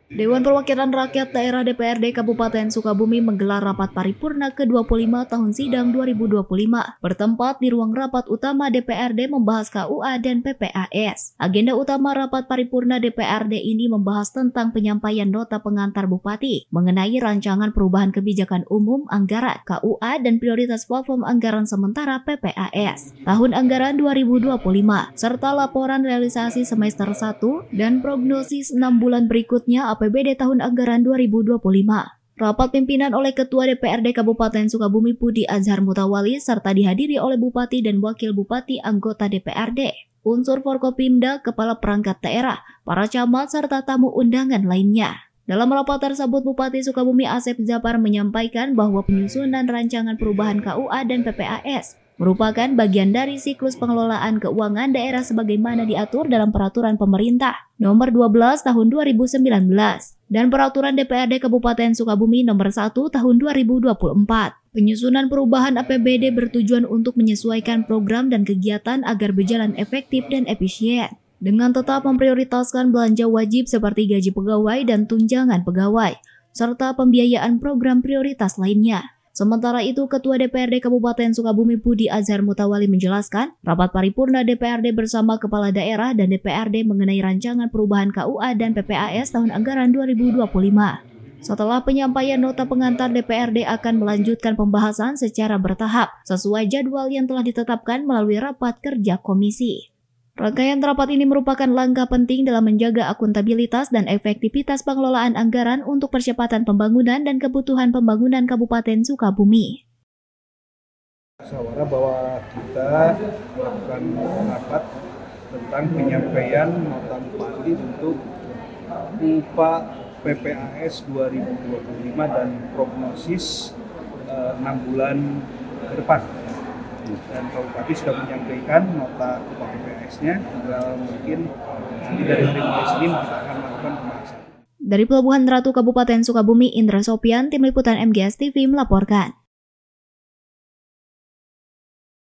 Dewan Perwakilan Rakyat Daerah DPRD Kabupaten Sukabumi menggelar rapat paripurna ke-25 tahun sidang 2025 bertempat di ruang rapat utama DPRD membahas KUA dan PPAS. Agenda utama rapat paripurna DPRD ini membahas tentang penyampaian nota pengantar Bupati mengenai rancangan perubahan kebijakan umum anggaran KUA dan prioritas platform anggaran sementara PPAS tahun anggaran 2025 serta laporan realisasi semester 1 dan prognosis 6 bulan berikutnya APBD tahun anggaran 2025. Rapat pimpinan oleh Ketua DPRD Kabupaten Sukabumi Pudi Azhar Mutawali serta dihadiri oleh Bupati dan Wakil Bupati anggota DPRD, unsur Forkopimda, Kepala Perangkat Daerah, para camat serta tamu undangan lainnya. Dalam rapat tersebut, Bupati Sukabumi Asep Zapar menyampaikan bahwa penyusunan rancangan perubahan KUA dan PPAS merupakan bagian dari siklus pengelolaan keuangan daerah sebagaimana diatur dalam Peraturan Pemerintah Nomor 12 Tahun 2019 dan Peraturan DPRD Kabupaten Sukabumi Nomor 1 Tahun 2024. Penyusunan perubahan APBD bertujuan untuk menyesuaikan program dan kegiatan agar berjalan efektif dan efisien, dengan tetap memprioritaskan belanja wajib seperti gaji pegawai dan tunjangan pegawai, serta pembiayaan program prioritas lainnya. Sementara itu, Ketua DPRD Kabupaten Sukabumi Pudi Azhar Mutawali menjelaskan, rapat paripurna DPRD bersama Kepala Daerah dan DPRD mengenai rancangan perubahan KUA dan PPAS tahun anggaran 2025. Setelah penyampaian nota pengantar, DPRD akan melanjutkan pembahasan secara bertahap sesuai jadwal yang telah ditetapkan melalui rapat kerja komisi. Rangkaian rapat ini merupakan langkah penting dalam menjaga akuntabilitas dan efektivitas pengelolaan anggaran untuk percepatan pembangunan dan kebutuhan pembangunan Kabupaten Sukabumi. Musyawarah bahwa kita melakukan rapat tentang penyampaian nota Bupati untuk upah PPAS 2025 dan prognosis 6 bulan ke depan. Dan Pak Bupati sudah menyampaikan nota upah PPAS-nya, tinggal mungkin nanti dari hari mulai Senin kita akan melakukan pembahasan. Dari Pelabuhan Ratu Kabupaten Sukabumi, Indra Sopian, Tim Liputan MGS TV melaporkan.